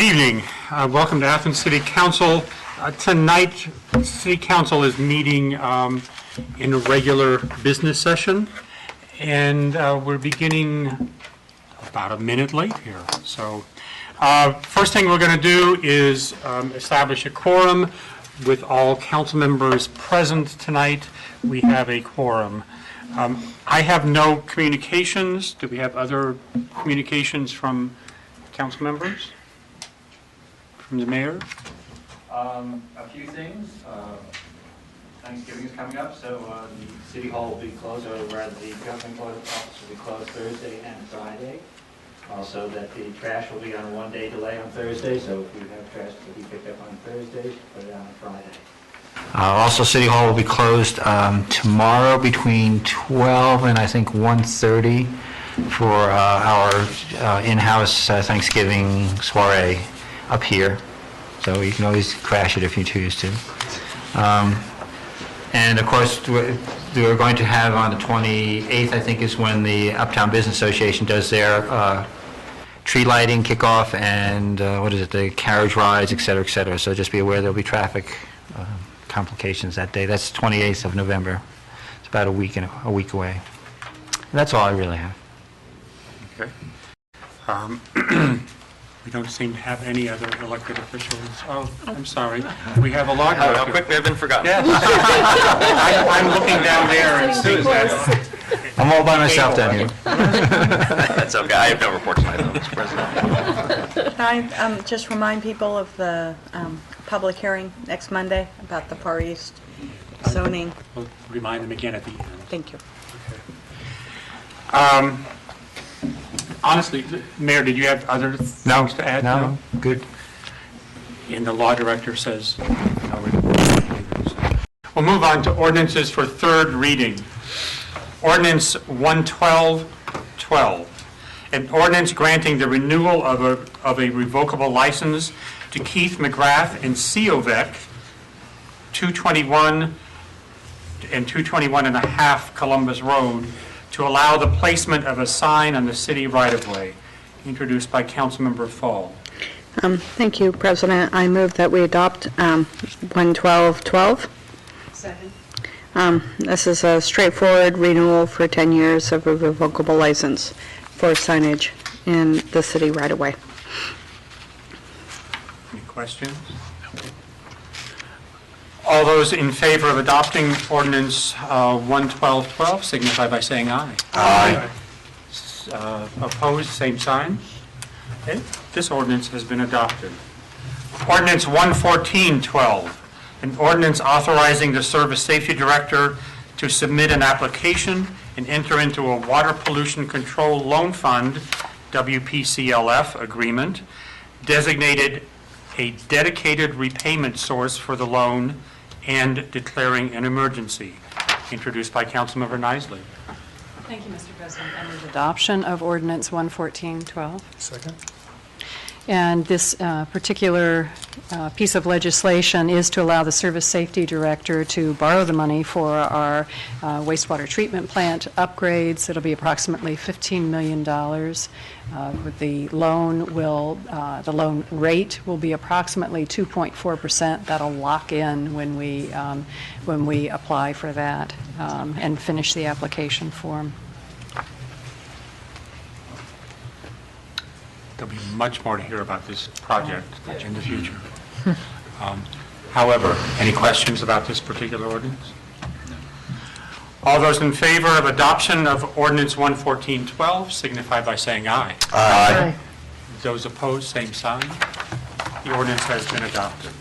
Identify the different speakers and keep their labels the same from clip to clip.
Speaker 1: Good evening. Welcome to Athens City Council. Tonight, City Council is meeting in a regular business session, and we're beginning about a minute late here. So, first thing we're going to do is establish a quorum. With all council members present tonight, we have a quorum. I have no communications. Do we have other communications from council members? From the mayor?
Speaker 2: A few things. Thanksgiving is coming up, so the city hall will be closed, or rather the government office will be closed Thursday and Friday. Also that the trash will be on a one-day delay on Thursday, so if you have trash to be picked up on Thursday, put it on Friday.
Speaker 3: Also, City Hall will be closed tomorrow between 12 and I think 1:30 for our in-house Thanksgiving soiree up here. So you can always crash it if you choose to. And of course, we're going to have on the 28th, I think, is when the Uptown Business Association does their tree lighting kickoff and the carriage rides, et cetera, et cetera. So just be aware there'll be traffic complications that day. That's 28th of November. It's about a week away. And that's all I really have.
Speaker 1: Okay. We don't seem to have any other elected officials. Oh, I'm sorry. We have a law director.
Speaker 4: How quickly I've been forgotten.
Speaker 1: Yes. I'm looking down there and seeing that.
Speaker 3: I'm all by myself down here.
Speaker 4: That's okay. I have no report tonight, though, Mr. President.
Speaker 5: Can I just remind people of the public hearing next Monday about the Far East zoning?
Speaker 1: We'll remind them again at the end.
Speaker 5: Thank you.
Speaker 1: Okay. Honestly, Mayor, did you have other things to add?
Speaker 3: No, good.
Speaker 1: And the law director says no report. We'll move on to ordinances for third reading. Ordinance 112-12, an ordinance granting the renewal of a revocable license to Keith McGrath and Ciovec, 221 and 221 and a half Columbus Road, to allow the placement of a sign on the city right-of-way, introduced by Councilmember Fall.
Speaker 5: Thank you, President. I move that we adopt 112-12.
Speaker 6: Second.
Speaker 5: This is a straightforward renewal for 10 years of a revocable license for signage in the city right-of-way.
Speaker 1: Any questions? All those in favor of adopting ordinance 112-12 signify by saying aye.
Speaker 3: Aye.
Speaker 1: Opposed, same sign. Okay. This ordinance has been adopted. Ordinance 114-12, an ordinance authorizing the Service Safety Director to submit an application and enter into a Water Pollution Control Loan Fund, WPCLF agreement, designated a dedicated repayment source for the loan and declaring an emergency, introduced by Councilmember Nisley.
Speaker 6: Thank you, Mr. President. I move adoption of ordinance 114-12.
Speaker 1: Second.
Speaker 6: And this particular piece of legislation is to allow the Service Safety Director to borrow the money for our wastewater treatment plant upgrades. It'll be approximately $15 million. The loan rate will be approximately 2.4%. That'll lock in when we apply for that and finish the application form.
Speaker 1: There'll be much more to hear about this project in the future. However, any questions about this particular ordinance? All those in favor of adoption of ordinance 114-12 signify by saying aye.
Speaker 3: Aye.
Speaker 1: Those opposed, same sign. The ordinance has been adopted.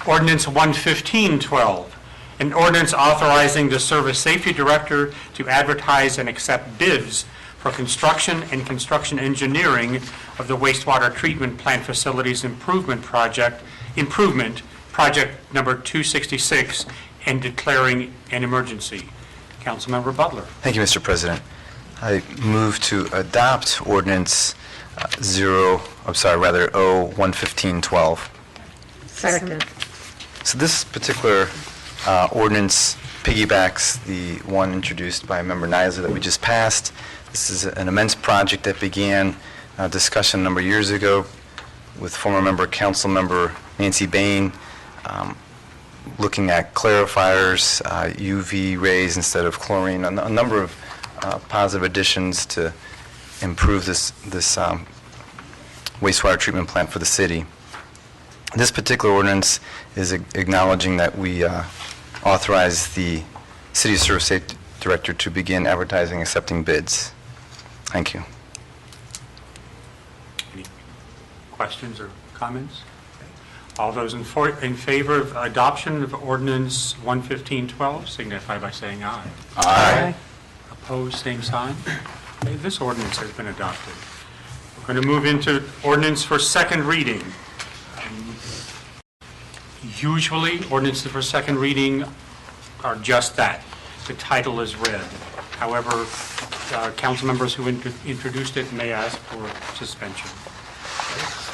Speaker 1: Ordinance 115-12, an ordinance authorizing the Service Safety Director to advertise and accept bids for construction and construction engineering of the wastewater treatment plant facilities improvement project number 266, and declaring an emergency. Councilmember Butler.
Speaker 7: Thank you, Mr. President. I move to adopt ordinance 115-12.
Speaker 5: Second.
Speaker 7: So this particular ordinance piggybacks the one introduced by Member Nisley that we just passed. This is an immense project that began discussion a number of years ago. with former member, council member Nancy Bain, looking at clarifiers, UV rays instead of chlorine, a number of positive additions to improve this wastewater treatment plant for the city. This particular ordinance is acknowledging that we authorize the City Service Safety Director to begin advertising, accepting bids. Thank you.
Speaker 1: Any questions or comments? All those in favor of adoption of ordinance 11512 signify by saying aye.
Speaker 6: Aye.
Speaker 1: Opposed, same sign. Okay, this ordinance has been adopted. We're going to move into ordinance for second reading. Usually, ordinances for second reading are just that. The title is read. However, council members who introduced it may ask for suspension.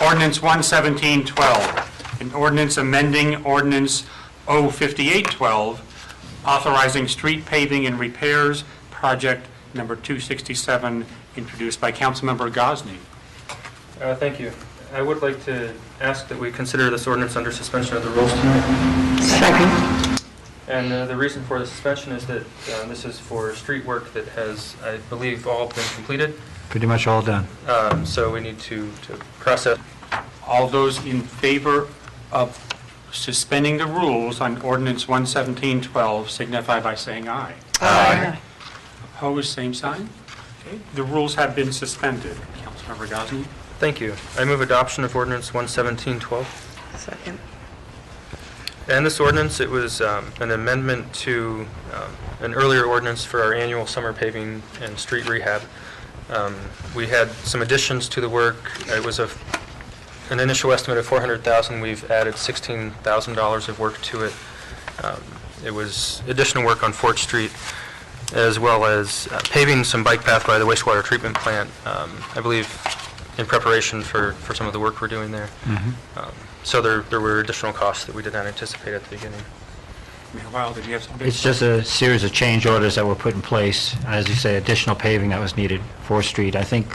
Speaker 1: Ordinance 11712, an ordinance amending ordinance 05812, authorizing street paving and repairs, project number 267, introduced by Councilmember Gosney.
Speaker 8: Thank you. I would like to ask that we consider this ordinance under suspension of the rules tonight.
Speaker 5: Second.
Speaker 8: And the reason for the suspension is that this is for street work that has, I believe, all been completed.
Speaker 3: Pretty much all done.
Speaker 8: So we need to process.
Speaker 1: All those in favor of suspending the rules on ordinance 11712 signify by saying aye.
Speaker 6: Aye.
Speaker 1: Opposed, same sign. Okay, the rules have been suspended. Councilmember Gosney.
Speaker 8: Thank you. I move adoption of ordinance 11712.
Speaker 5: Second.
Speaker 8: And this ordinance, it was an amendment to an earlier ordinance for our annual summer paving and street rehab. We had some additions to the work. It was an initial estimate of $400,000. We've added $16,000 of work to it. It was additional work on 4th Street, as well as paving some bike path by the wastewater treatment plant, I believe in preparation for some of the work we're doing there. So there were additional costs that we did not anticipate at the beginning.
Speaker 1: Meanwhile, did you have something?
Speaker 3: It's just a series of change orders that were put in place. As you say, additional paving that was needed, 4th Street. I think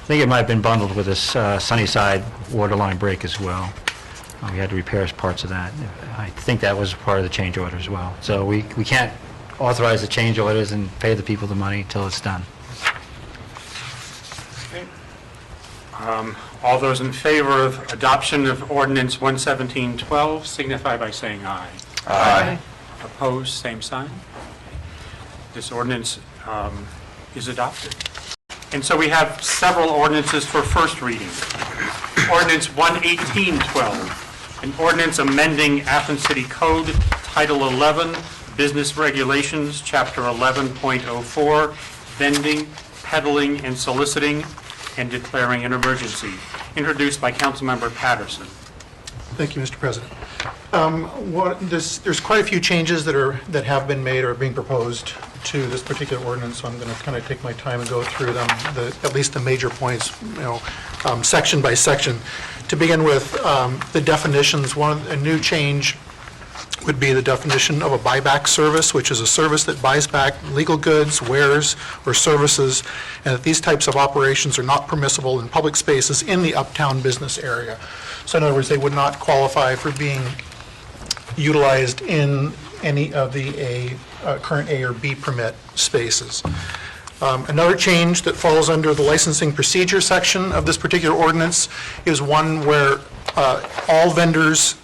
Speaker 3: it might have been bundled with this Sunnyside water line break as well. We had to repair parts of that. I think that was part of the change order as well. So we can't authorize the change orders and pay the people the money until it's done.
Speaker 1: All those in favor of adoption of ordinance 11712 signify by saying aye.
Speaker 6: Aye.
Speaker 1: Opposed, same sign. This ordinance is adopted. And so we have several ordinances for first reading. Ordinance 11812, an ordinance amending Athens City Code, Title 11, Business Regulations, Chapter 11.04, vending, peddling, and soliciting, and declaring an emergency, introduced by Councilmember Patterson.
Speaker 9: Thank you, Mr. President. There's quite a few changes that have been made or are being proposed to this particular ordinance, so I'm going to kind of take my time and go through them, at least the major points, section by section. To begin with, the definitions, a new change would be the definition of a buyback service, which is a service that buys back legal goods, wares, or services, and that these types of operations are not permissible in public spaces in the uptown business area. So in other words, they would not qualify for being utilized in any of the current A or B permit spaces. Another change that falls under the licensing procedure section of this particular ordinance is one where all vendors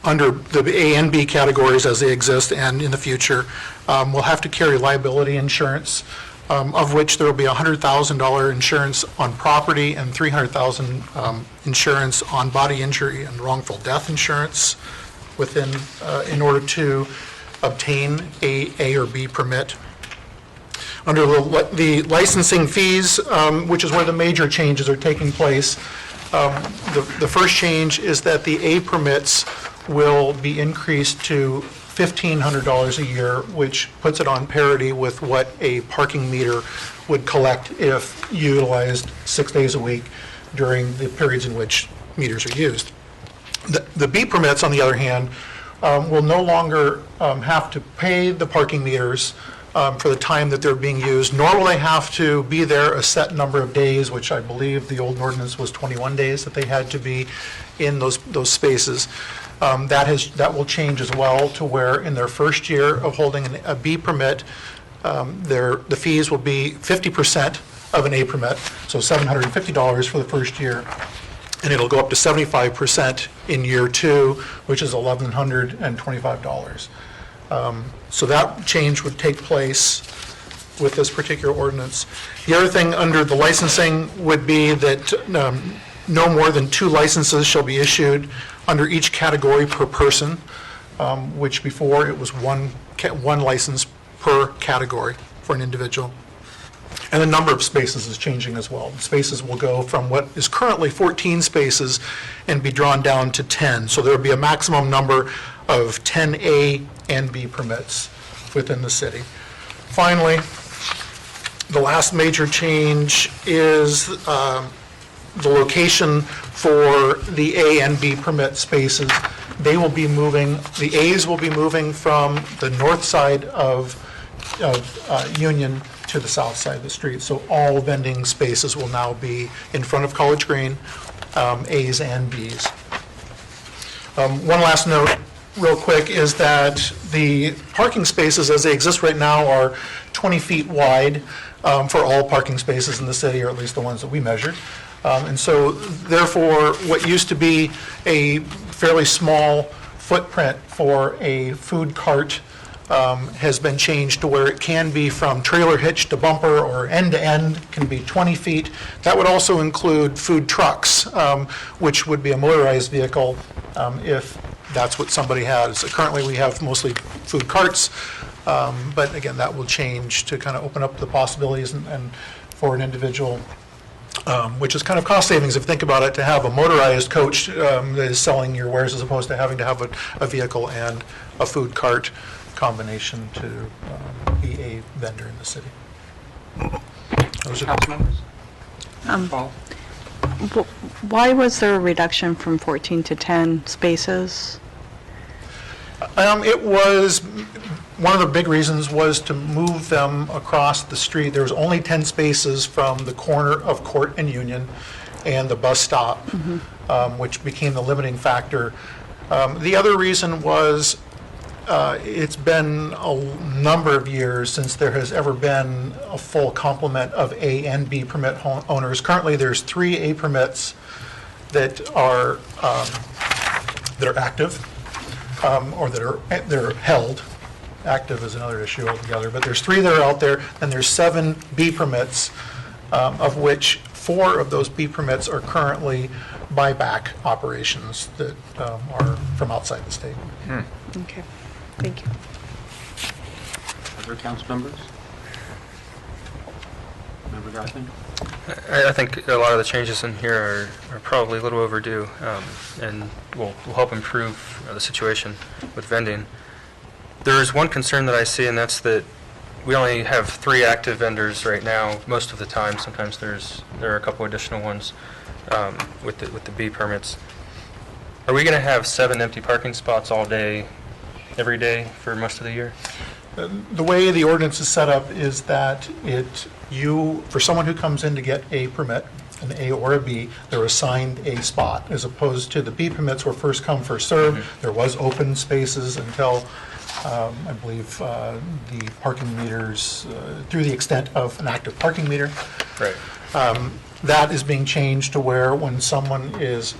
Speaker 9: under the A and B categories as they exist and in the future will have to carry liability insurance, of which there will be $100,000 insurance on property and $300,000 insurance on body injury and wrongful death insurance in order to obtain A or B permit. Under the licensing fees, which is where the major changes are taking place, the first change is that the A permits will be increased to $1,500 a year, which puts it on parity with what a parking meter would collect if utilized 6 days a week during the periods in which meters are used. The B permits, on the other hand, will no longer have to pay the parking meters for the time that they're being used, nor will they have to be there a set number of days, which I believe the old ordinance was 21 days that they had to be in those spaces. That will change as well to where in their first year of holding a B permit, the fees will be 50% of an A permit, so $750 for the first year, and it'll go up to 75% in year 2, which is $1,125. So that change would take place with this particular ordinance. The other thing under the licensing would be that no more than 2 licenses shall be issued under each category per person, which before it was one license per category for an individual. And the number of spaces is changing as well. Spaces will go from what is currently 14 spaces and be drawn down to 10. So there will be a maximum number of 10 A and B permits within the city. Finally, the last major change is the location for the A and B permit spaces. They will be moving, the A's will be moving from the north side of Union to the south side of the street. So all vending spaces will now be in front of College Green, A's and B's. One last note, real quick, is that the parking spaces as they exist right now are 20 feet wide for all parking spaces in the city, or at least the ones that we measured. And so therefore, what used to be a fairly small footprint for a food cart has been changed to where it can be from trailer hitch to bumper or end to end, can be 20 feet. That would also include food trucks, which would be a motorized vehicle if that's what somebody has. Currently, we have mostly food carts, but again, that will change to kind of open up the possibilities and for an individual, which is kind of cost savings if you think about it, to have a motorized coach that is selling your wares as opposed to having to have a vehicle and a food cart combination to be a vendor in the city. Those are
Speaker 1: Council members? Paul?
Speaker 5: Why was there a reduction from 14 to 10 spaces?
Speaker 9: It was, one of the big reasons was to move them across the street. There was only 10 spaces from the corner of Court and Union and the bus stop, which became the limiting factor. The other reason was it's been a number of years since there has ever been a full complement of A and B permit owners. Currently, there's 3 A permits that are active, or they're held. Active is another issue altogether, but there's 3 that are out there, and there's 7 B permits, of which 4 of those B permits are currently buyback operations that are from outside the state.
Speaker 5: Okay, thank you.
Speaker 1: Other council members? Member Gottlieb?
Speaker 8: I think a lot of the changes in here are probably a little overdue, and will help improve the situation with vending. There is one concern that I see, and that's that we only have 3 active vendors right now most of the time. Sometimes there are a couple additional ones with the B permits. Are we going to have 7 empty parking spots all day, every day for most of the year?
Speaker 9: The way the ordinance is set up is that for someone who comes in to get a permit, an A or a B, they're assigned a spot, as opposed to the B permits were first come, first served. There was open spaces until, I believe, the parking meters, through the extent of an active parking meter.
Speaker 8: Right.
Speaker 9: That is being changed to where when someone is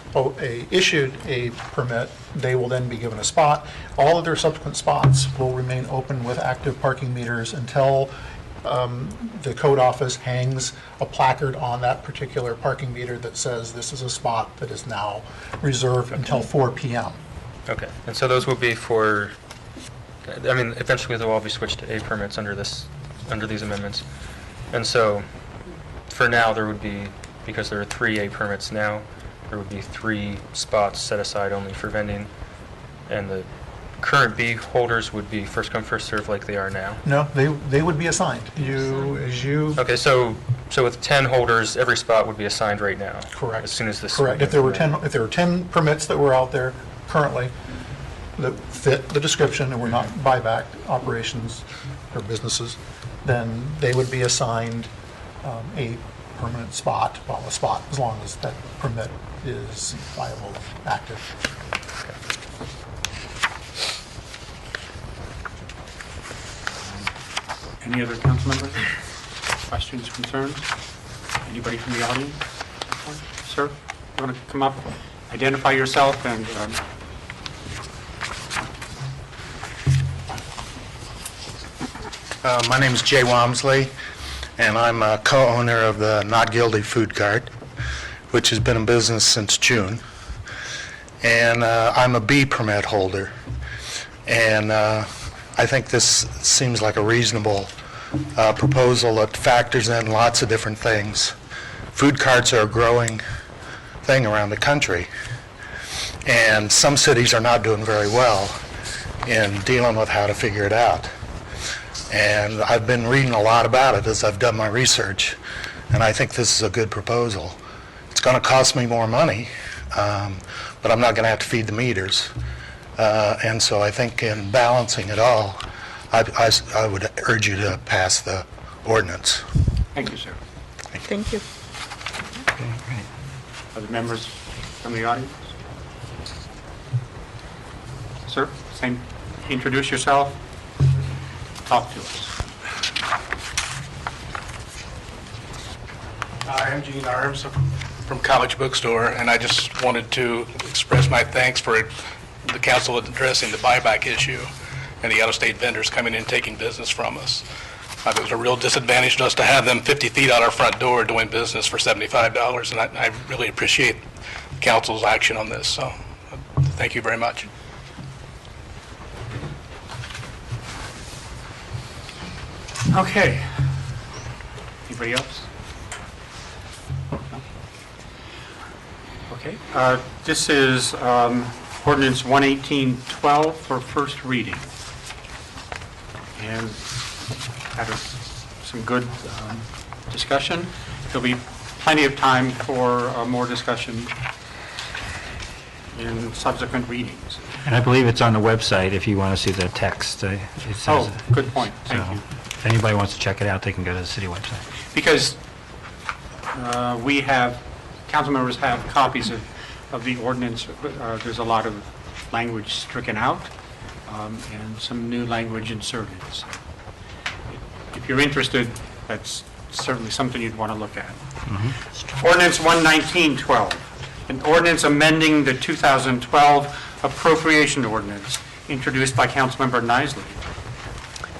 Speaker 9: issued a permit, they will then be given a spot. All of their subsequent spots will remain open with active parking meters until the code office hangs a placard on that particular parking meter that says this is a spot that is now reserved until 4 p.m.
Speaker 8: Okay. And so those will be for, I mean, eventually they'll all be switched to A permits under these amendments. And so for now, there would be, because there are 3 A permits now, there would be 3 spots set aside only for vending, and the current B holders would be first come, first served like they are now.
Speaker 9: No, they would be assigned.
Speaker 8: Okay, so with 10 holders, every spot would be assigned right now?
Speaker 9: Correct.
Speaker 8: As soon as this...
Speaker 9: Correct. If there were 10 permits that were out there currently that fit the description and were not buyback operations, or businesses, then they would be assigned a permanent spot, well, a spot, as long as that permit is viable, active.
Speaker 1: Any other council members? Questions, concerns? Anybody from the audience? Sir, you want to come up, identify yourself, and
Speaker 10: My name is Jay Wamsley, and I'm a co-owner of the Not Guilty Food Cart, which has been in business since June. And I'm a B permit holder. And I think this seems like a reasonable proposal that factors in lots of different things. Food carts are a growing thing around the country, and some cities are not doing very well in dealing with how to figure it out. And I've been reading a lot about it as I've done my research, and I think this is a good proposal. It's going to cost me more money, but I'm not going to have to feed the meters. And so I think in balancing it all, I would urge you to pass the ordinance.
Speaker 1: thank you, sir.
Speaker 5: Thank you.
Speaker 3: Okay, great.
Speaker 1: Other members from the audience? Sir, same, introduce yourself, talk to us.
Speaker 11: Hi, I'm Gene Arms from College Bookstore, and I just wanted to express my thanks for the council addressing the buyback issue and the out-of-state vendors coming in taking business from us. It was a real disadvantage to us to have them 50 feet out our front door doing business for $75, and I really appreciate council's action on this, so thank you very much.
Speaker 1: Okay. Anybody else? No? Okay. This is ordinance 11812 for first reading. And had some good discussion. There'll be plenty of time for more discussion in subsequent readings.
Speaker 3: And I believe it's on the website if you want to see the text. It says-
Speaker 1: Oh, good point. Thank
Speaker 3: so
Speaker 1: you.
Speaker 3: If anybody wants to check it out, they can go to the city website.
Speaker 1: Because we have, council members have copies of the ordinance. There's a lot of language stricken out and some new language inserted. So if you're interested, that's certainly something you'd want to look at. Ordinance 11912, an ordinance amending the 2012 appropriation ordinance introduced by Councilmember Nisley.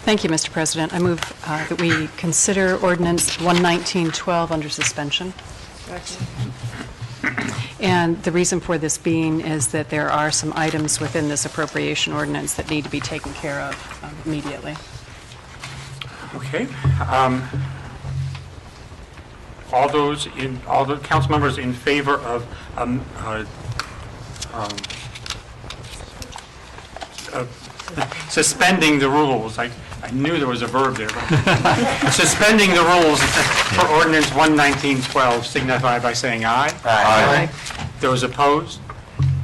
Speaker 6: Thank you, Mr. President. I move that we consider ordinance 11912 under suspension. And the reason for this being is that there are some items within this appropriation ordinance that need to be taken care of immediately.
Speaker 1: Okay. All the council members in favor of suspending the rules. I knew there was a verb there. But suspending the rules for ordinance 11912 signify by saying aye.
Speaker 6: Aye.
Speaker 1: Those opposed,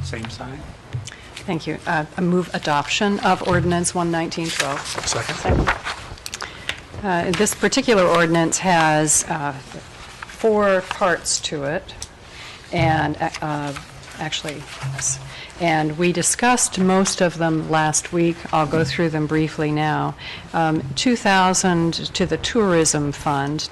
Speaker 1: same sign.
Speaker 6: Thank you. I move adoption of ordinance 11912.
Speaker 9: Second?
Speaker 6: This particular ordinance has 4 parts to it, and actually, yes. And we discussed most of them last week. I'll go through them briefly now. 2,000 to the tourism fund.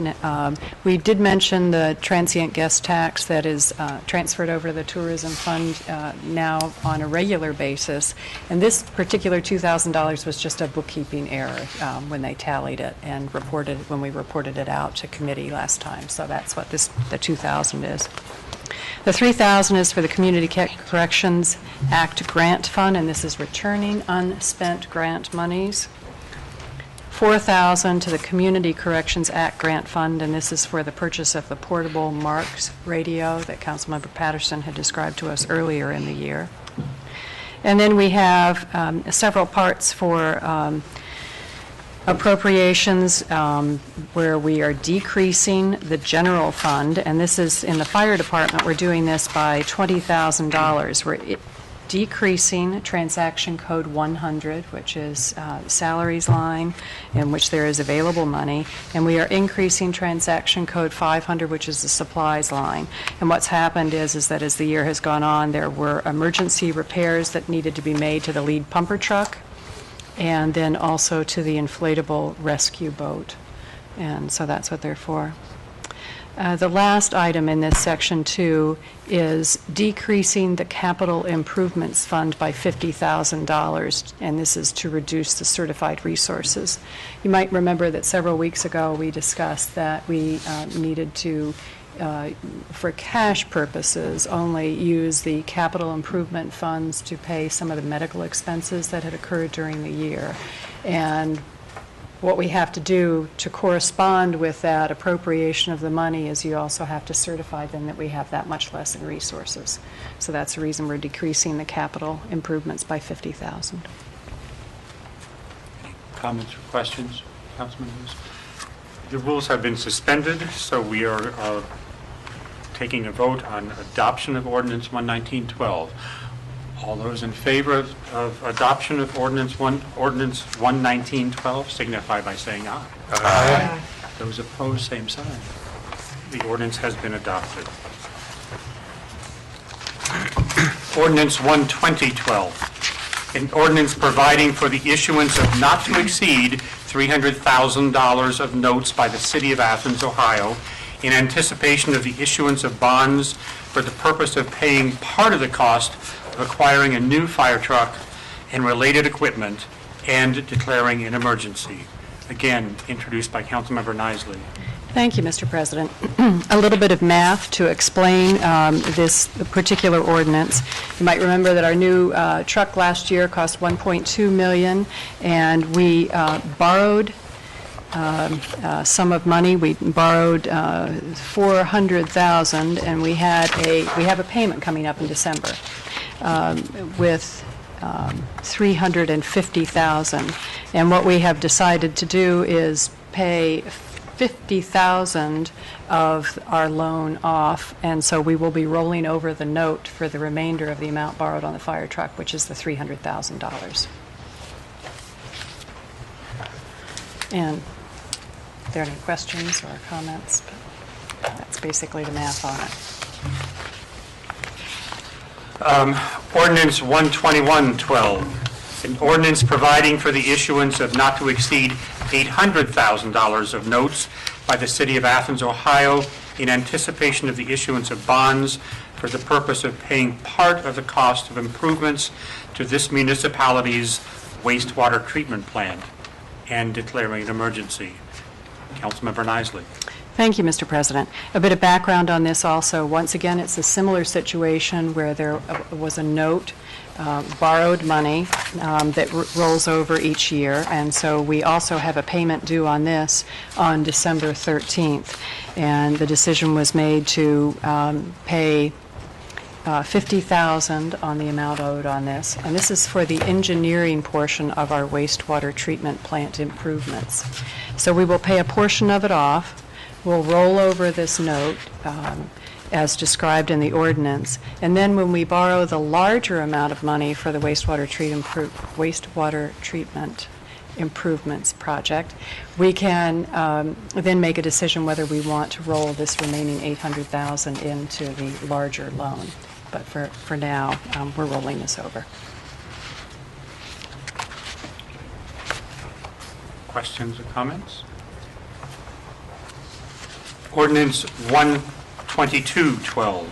Speaker 6: We did mention the transient guest tax that is transferred over to the tourism fund now on a regular basis. And this particular $2,000 was just a bookkeeping error when they tallied it and when we reported it out to committee last time. So that's what the 2,000 is. The 3,000 is for the Community Corrections Act Grant Fund, and this is returning unspent grant monies. 4,000 to the Community Corrections Act Grant Fund, and this is for the purchase of the portable Marks radio that Councilmember Patterson had described to us earlier in the year. And then we have several parts for appropriations where we are decreasing the general fund, and this is in the fire department. We're doing this by $20,000. decreasing transaction code 100, which is salaries line, in which there is available money, and we are increasing transaction code 500, which is the supplies line. And what's happened is that as the year has gone on, there were emergency repairs that needed to be made to the lead pumper truck, and then also to the inflatable rescue boat. And so that's what they're for. The last item in this section 2 is decreasing the capital improvements fund by $50,000, and this is to reduce the certified resources. You might remember that several weeks ago we discussed that we needed to, for cash purposes, only use the capital improvement funds to pay some of the medical expenses that had occurred during the year. And what we have to do to correspond with that appropriation of the money is you also have to certify then that we have that much less in resources. So that's the reason we're decreasing the capital improvements by $50,000.
Speaker 1: Comments or questions, Councilman Lewis? The rules have been suspended, so we are taking a vote on adoption of Ordinance 11912. All those in favor of adoption of Ordinance 11912 signify by saying aye.
Speaker 10: Aye.
Speaker 1: Those opposed, same sign. The ordinance has been adopted. Ordinance 12012, an ordinance providing for the issuance of not to exceed $300,000 of notes by the City of Athens, Ohio, in anticipation of the issuance of bonds for the purpose of paying part of the cost of acquiring a new fire truck and related equipment and declaring an emergency. Again, introduced by Councilmember Nisley.
Speaker 6: Thank you, Mr. President. A little bit of math to explain this particular ordinance. You might remember that our new truck last year cost $1.2 million, and we borrowed sum of money. We borrowed $400,000, and we have a payment coming up in December with $350,000. And what we have decided to do is pay $50,000 of our loan off, and so we will be rolling over the note for the remainder of the amount borrowed on the fire truck, which is the $300,000. And if there are any questions or comments, but that's basically the math on it.
Speaker 1: Ordinance 12112, an ordinance providing for the issuance of not to exceed $800,000 of notes by the City of Athens, Ohio, in anticipation of the issuance of bonds for the purpose of paying part of the cost of improvements to this municipality's wastewater treatment plant and declaring an emergency. Councilmember Nisley.
Speaker 6: Thank you, Mr. President. A bit of background on this also. Once again, it's a similar situation where there was a note, borrowed money that rolls over each year, and so we also have a payment due on this on December 13th. And the decision was made to pay $50,000 on the amount owed on this, and this is for the engineering portion of our wastewater treatment plant improvements. So we will pay a portion of it off. We'll roll over this note as described in the ordinance, and then when we borrow the larger amount of money for the wastewater treatment improvements project, we can then make a decision whether we want to roll this remaining $800,000 into the larger loan. But for now, we're rolling this over.
Speaker 1: Questions or comments? Ordinance 12212,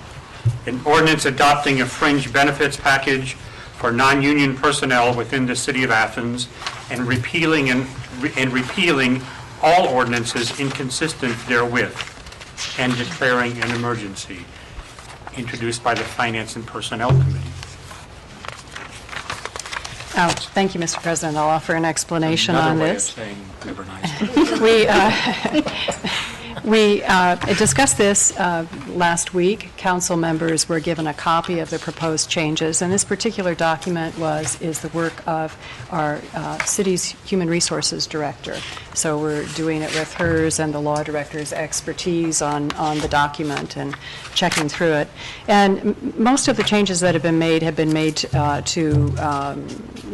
Speaker 1: an ordinance adopting a fringe benefits package for non-union personnel within the City of Athens and repealing all ordinances inconsistent therewith and declaring an emergency. Introduced by the Finance and Personnel Committee.
Speaker 6: Thank you, Mr. President. I'll offer an explanation on this.
Speaker 1: Another way of saying never nice.
Speaker 6: We discussed this last week. Council members were given a copy of the proposed changes, and this particular document is the work of our city's Human Resources Director, So we're doing it with hers and the law director's expertise on the document and checking through it. And most of the changes that have been made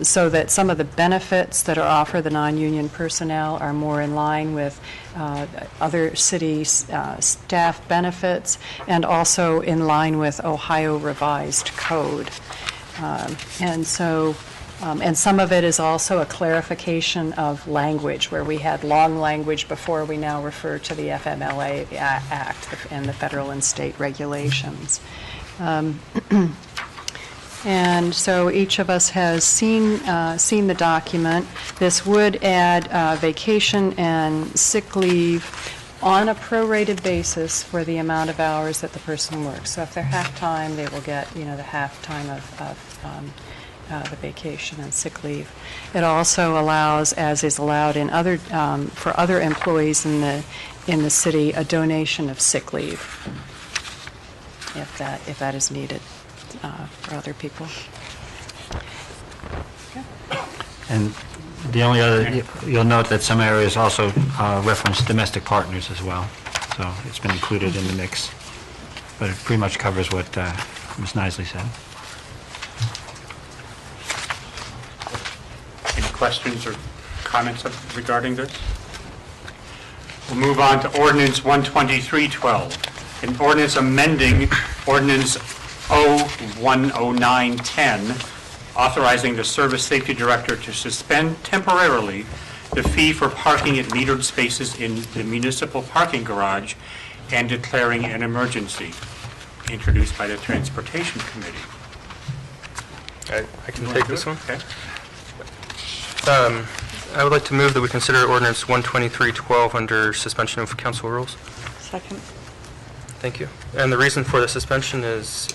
Speaker 6: so that some of the benefits that are offered the non-union personnel are more in line with other city staff benefits, and also in line with Ohio Revised Code. And some of it is also a clarification of language, where we had long language before. We now refer to the FMLA Act and the federal and state regulations. And so each of us has seen the document. This would add vacation and sick leave on a prorated basis for the amount of hours that the person works. So if they're half-time, they will get, the half-time of the vacation and sick leave. It also allows, as is allowed in other, for other employees in the city, a donation of sick leave, if that is needed for other people.
Speaker 3: And the only other, you'll note that some areas also reference domestic partners as well. So it's been included in the mix. But it pretty much covers what Ms. Nisley said.
Speaker 1: Any questions or comments regarding this? We'll move on to ordinance 12312, an ordinance amending ordinance 010910, authorizing the service safety director to suspend temporarily the fee for parking at metered spaces in the municipal parking garage and declaring an emergency, introduced by the Transportation Committee.
Speaker 8: I can take this one.
Speaker 1: Okay.
Speaker 8: I would like to move that we consider ordinance 12312 under suspension of council rules.
Speaker 5: Second.
Speaker 8: Thank you. And the reason for the suspension is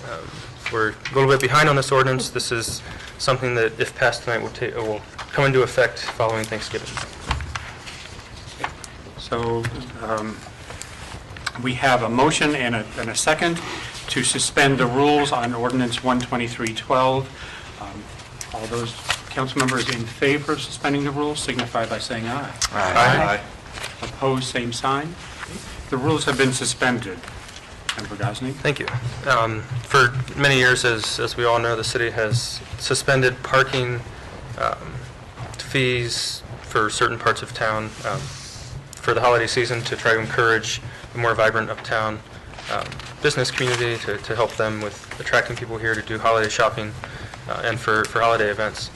Speaker 8: we're a little bit behind on this ordinance. This is something that, if passed tonight, will come into effect following Thanksgiving.
Speaker 1: So we have a motion and a second to suspend the rules on ordinance 12312. All those council members in favor of suspending the rules signify by saying aye.
Speaker 8: Aye.
Speaker 1: Opposed, same sign. The rules have been suspended. Member Gosney?
Speaker 8: Thank you. For many years, as we all know, the city has suspended parking fees for certain parts of town for the holiday season to try to encourage a more vibrant uptown business community, to help them with attracting people here to do holiday shopping and for holiday events.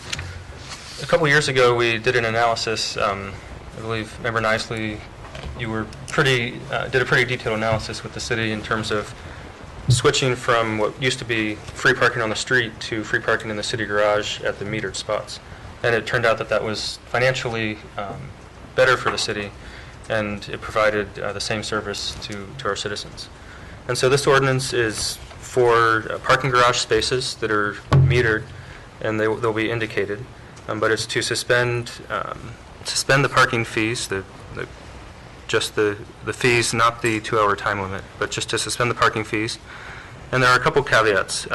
Speaker 8: A couple years ago, we did an analysis. I believe, Member Nisley, you were did a pretty detailed analysis with the city in terms of switching from what used to be free parking on the street to free parking in the city garage at the metered spots. And it turned out that was financially better for the city, and it provided the same service to our citizens. And so this ordinance is for parking garage spaces that are metered, and they'll be indicated. But it's to suspend the parking fees, just the fees, not the 2-hour time limit, but just to suspend the parking fees. And there are a couple caveats.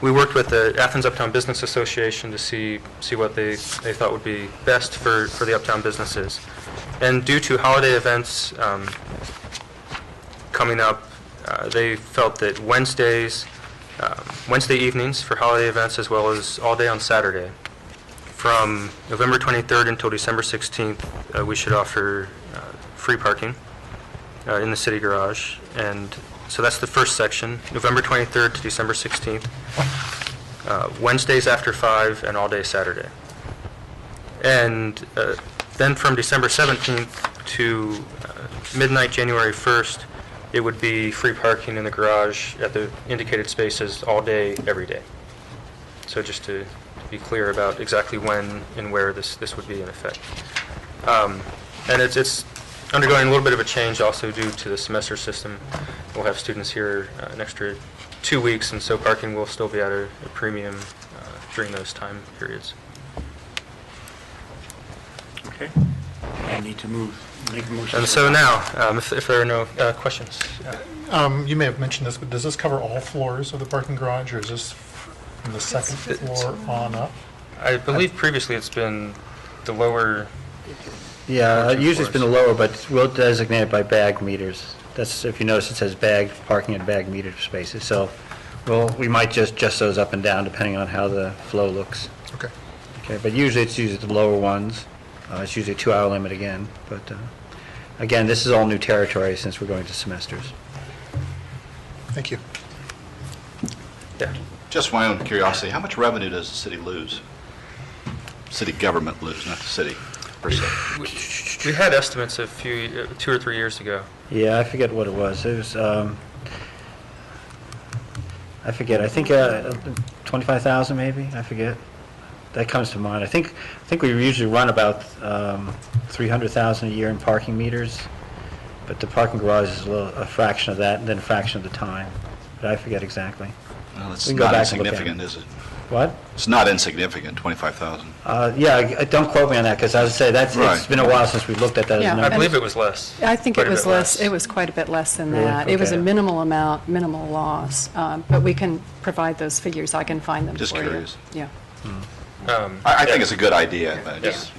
Speaker 8: We worked with the Athens Uptown Business Association to see what they thought would be best for the uptown businesses. And due to holiday events coming up, they felt that Wednesday evenings for holiday events, as well as all day on Saturday, from November 23rd until December 16th, we should offer free parking in the city garage. And so that's the first section, November 23rd to December 16th, Wednesdays after 5, and all day Saturday. And then from December 17th to midnight January 1st, it would be free parking in the garage at the indicated spaces all day, every day. So just to be clear about exactly when and where this would be in effect. And it's undergoing a little bit of a change also due to the semester system. We'll have students here an extra 2 weeks, and so parking will still be at a premium during those time periods.
Speaker 1: Okay. I need to make a motion.
Speaker 8: And so now, if there are no questions.
Speaker 9: You may have mentioned this, but does this cover all floors of the parking garage, or is this from the second floor on up?
Speaker 8: I believe previously it's been the lower
Speaker 3: Yeah,
Speaker 8: Or two
Speaker 3: usually it's been
Speaker 8: floors.
Speaker 3: lower, but we'll designate it by bag meters. That's, if you notice, it says bag, parking and bag meter spaces. So we might just adjust those up and down depending on how the flow looks.
Speaker 9: Okay.
Speaker 3: Okay, but usually it's the lower ones. It's usually a 2-hour limit again. But again, this is all new territory since we're going to semesters.
Speaker 9: Thank you.
Speaker 8: Yeah.
Speaker 4: Just my own curiosity, how much revenue does the city lose? City government lose, not the city, per se.
Speaker 8: We had estimates 2 or 3 years ago.
Speaker 3: Yeah, I forget what it was. It was, I forget, I think 25,000 maybe, I forget. That comes to mind. I think we usually run about 300,000 a year in parking meters, but the parking garage is a fraction of that, and then a fraction of the time. But I forget exactly.
Speaker 4: Well, it's
Speaker 3: We can go
Speaker 4: not
Speaker 3: back and look at
Speaker 4: insignificant,
Speaker 3: it.
Speaker 4: is it?
Speaker 3: What?
Speaker 4: It's not insignificant, 25,000.
Speaker 3: Yeah, don't quote me on that, because as I say, it's
Speaker 4: Right.
Speaker 3: been a while since we looked at that as a
Speaker 6: Yeah.
Speaker 3: number.
Speaker 8: I believe it was less.
Speaker 6: I think
Speaker 8: Quite
Speaker 6: it
Speaker 8: a
Speaker 6: was
Speaker 8: bit
Speaker 6: less, it was quite a bit less than
Speaker 3: Really?
Speaker 6: that. It was a
Speaker 3: Okay.
Speaker 6: minimal amount, minimal loss, but we can provide those figures, I can find them for you.
Speaker 4: Just curious.
Speaker 6: Yeah.
Speaker 4: I think it's a good idea, but
Speaker 8: Yeah.
Speaker 4: just,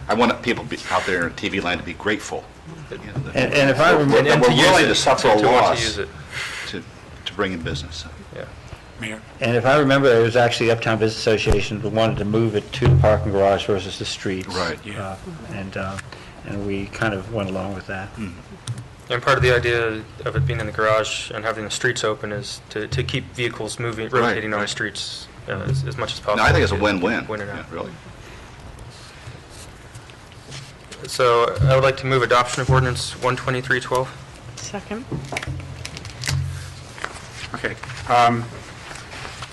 Speaker 4: I want people out there in TV land to be grateful. You know, that
Speaker 3: And if I remember,
Speaker 4: That we're
Speaker 8: to use
Speaker 4: willing
Speaker 8: it,
Speaker 4: to suffer a
Speaker 8: to want
Speaker 4: loss
Speaker 8: to use it.
Speaker 4: to bring in business.
Speaker 8: Yeah.
Speaker 1: Mayor?
Speaker 3: and if I remember, it was actually Uptown Business Association who wanted to move it to the parking garage versus the streets.
Speaker 4: Right.
Speaker 1: Yeah.
Speaker 3: And we kind of went along with that.
Speaker 8: And part of the idea of it being in the garage and having the streets open is to keep vehicles moving, rotating on the
Speaker 4: right.
Speaker 8: streets as much as possible.
Speaker 4: No, I think it's a
Speaker 8: to
Speaker 4: win-win,
Speaker 8: win it
Speaker 4: yeah,
Speaker 8: out.
Speaker 4: really.
Speaker 8: So I would like to move adoption of ordinance 12312.
Speaker 5: Second.
Speaker 1: Okay.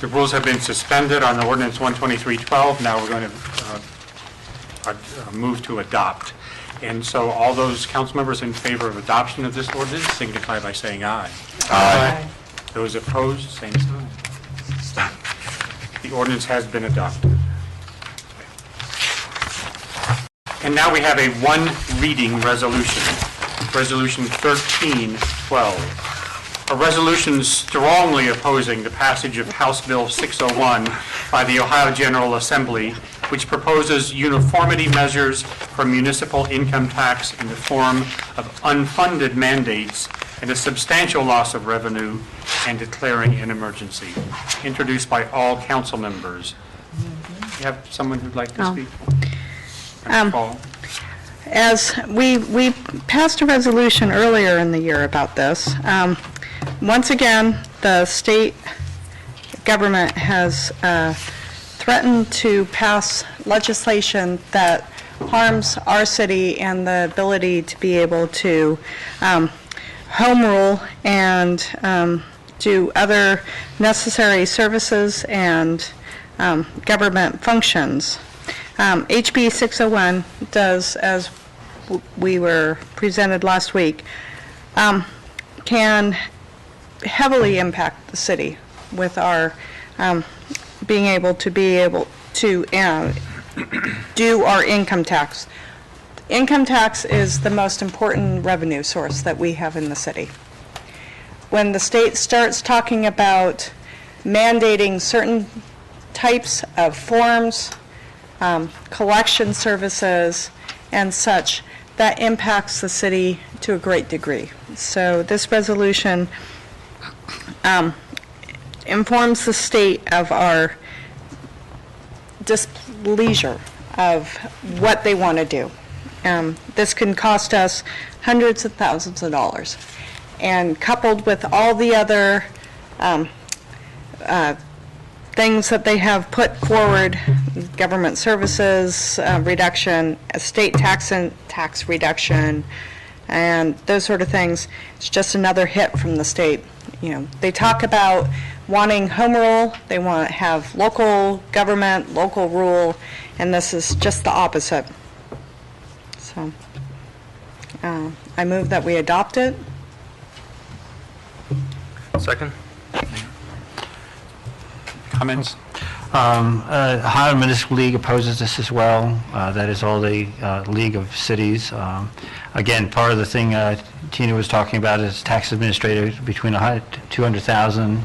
Speaker 1: The rules have been suspended on ordinance 12312. Now we're going to move to adopt. And so all those council members in favor of adoption of this ordinance signify by saying aye.
Speaker 5: Aye.
Speaker 1: Those opposed, same sign. The ordinance has been adopted. And now we have a one-reading resolution, Resolution 1312. A resolution strongly opposing the passage of House Bill 601 by the Ohio General Assembly, which proposes uniformity measures for municipal income tax in the form of unfunded mandates and a substantial loss of revenue and declaring an emergency. Introduced by all council members. You have someone who'd like to
Speaker 5: Oh.
Speaker 1: speak? Paul?
Speaker 5: As we passed a resolution earlier in the year about this. Once again, the state government has threatened to pass legislation that harms our city and the ability to be able to home rule and do other necessary services and government functions. HB 601 does, as we were presented last week, can heavily impact the city with our being able to do our income tax. Income tax is the most important revenue source that we have in the city. When the state starts talking about mandating certain types of forms, collection services, and such, that impacts the city to a great degree. So this resolution informs the state of our displeasure of what they want to do. This can cost us hundreds of thousands of dollars. And coupled with all the other things that they have put forward, government services reduction, estate tax reduction, and those sort of things, it's just another hit from the state. You know, they talk about wanting home rule, they want to have local government, local rule, and this is just the opposite. So, I move that we adopt it.
Speaker 8: Second?
Speaker 1: Comments?
Speaker 3: Ohio Municipal League opposes this as well. That is all the League of Cities. Again, part of the thing Tina was talking about is tax administrator between 200,000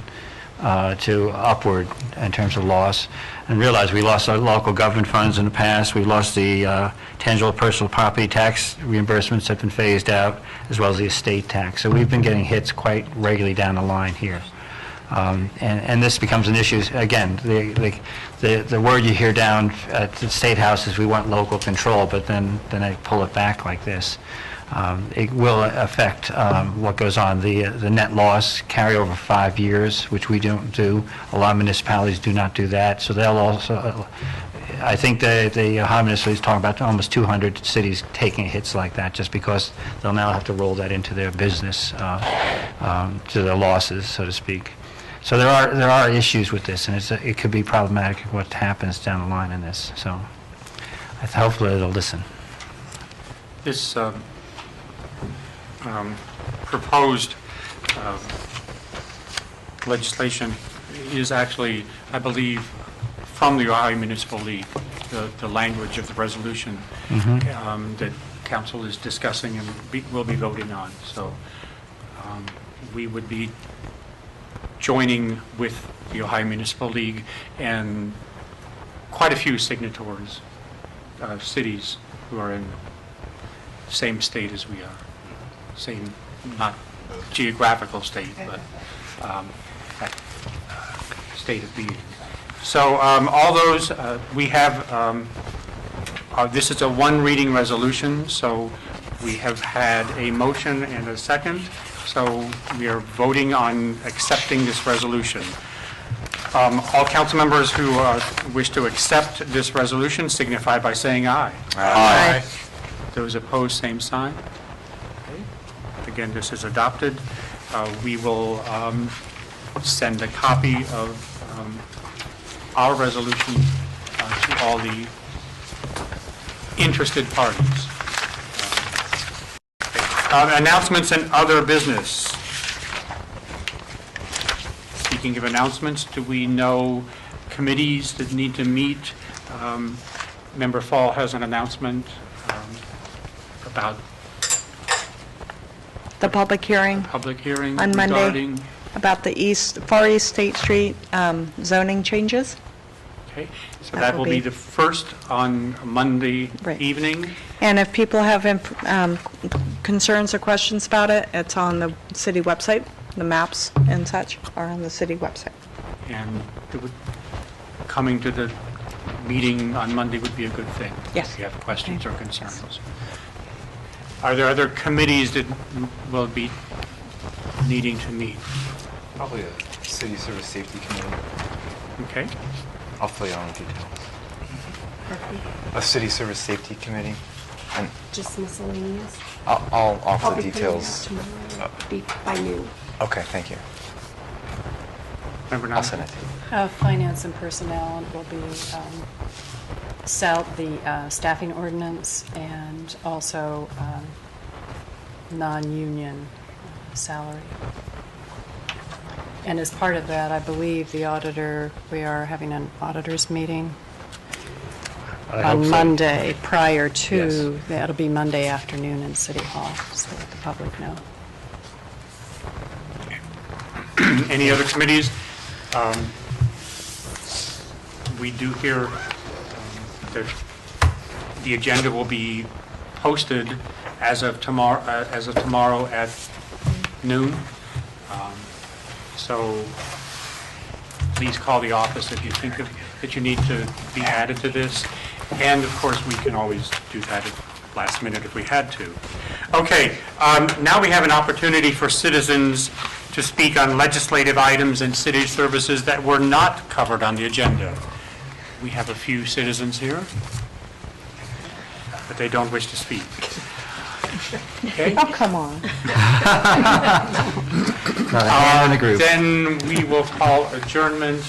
Speaker 3: to upward in terms of loss. And realize we lost our local government funds in the past, we lost the tangible personal property tax reimbursements have been phased out, as well as the estate tax. So we've been getting hits quite regularly down the line here. And this becomes an issue, again, the word you hear down at the State House is we want local control, but then they pull it back like this. It will affect what goes on. The net loss carry over 5 years, which we don't do. A lot of municipalities do not do that, so they'll also, I think the Ohio municipalities is talking about almost 200 cities taking hits like that, just because they'll now have to roll that into their business, to their losses, so to speak. So there are issues with this, and it could be problematic what happens down the line in this. So hopefully they'll listen.
Speaker 1: This proposed legislation is actually, I believe, from the Ohio Municipal League, the language of the resolution that council is discussing and will be voting on. So we would be joining with the Ohio Municipal League and quite a few signatories, cities who are in the same state as we are. Same, not geographical state, but state of being. So all those, we have, this is a one-reading resolution, so we have had a motion and a second, so we are voting on accepting this resolution. All council members who wish to accept this resolution signify by saying aye.
Speaker 5: Aye.
Speaker 1: Those opposed, same sign. Again, this is adopted. We will send a copy of our resolution to all the interested parties. Announcements and other business. Speaking of announcements, do we know committees that need to meet? Member Fall has an announcement about
Speaker 5: The public hearing
Speaker 1: public hearing
Speaker 5: on Monday
Speaker 1: regarding.
Speaker 5: about the Far East State Street zoning changes.
Speaker 1: Okay, so
Speaker 5: That
Speaker 1: that
Speaker 5: will
Speaker 1: will be
Speaker 5: be-
Speaker 1: the first on Monday
Speaker 5: Right.
Speaker 1: evening.
Speaker 5: And if people have concerns or questions about it, it's on the city website. The maps and such are on the city website.
Speaker 1: And it would, coming to the meeting on Monday would be a good thing.
Speaker 5: Yes.
Speaker 1: If you have questions or concerns. Are there other committees that will be needing to meet?
Speaker 7: Probably a city service safety committee.
Speaker 1: Okay,
Speaker 7: I'll fill you in on the details. A city service safety committee, and
Speaker 12: Just miscellaneous.
Speaker 7: I'll offer
Speaker 12: I'll
Speaker 7: the
Speaker 12: be filling out
Speaker 7: details.
Speaker 12: tomorrow, by noon.
Speaker 7: Okay, thank you.
Speaker 1: Member
Speaker 7: I'll
Speaker 1: Nunn?
Speaker 7: send it to you.
Speaker 6: Finance and personnel will be the staffing ordinance and also non-union salary. And as part of that, I believe the auditor, we are having an auditor's meeting
Speaker 3: I hope
Speaker 6: on
Speaker 3: so.
Speaker 6: Monday prior to, that'll be Monday afternoon in City Hall, so let the public know.
Speaker 1: Any other committees? We do hear that the agenda will be posted as of tomorrow at noon. So please call the office if you think that you need to be added to this. And of course, we can always do that at last minute if we had to. Okay, now we have an opportunity for citizens to speak on legislative items and city services that were not covered on the agenda. We have a few citizens here, but they don't wish to speak. Okay?
Speaker 5: Oh, come on.
Speaker 3: Not a hand in the group.
Speaker 1: Then we will call adjournment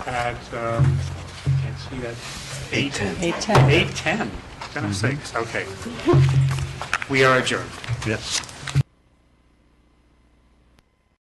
Speaker 1: at, can't see that, 8:10.
Speaker 6: 8:10.
Speaker 1: 8:10, goodness sakes, okay. We are adjourned.
Speaker 3: Yep.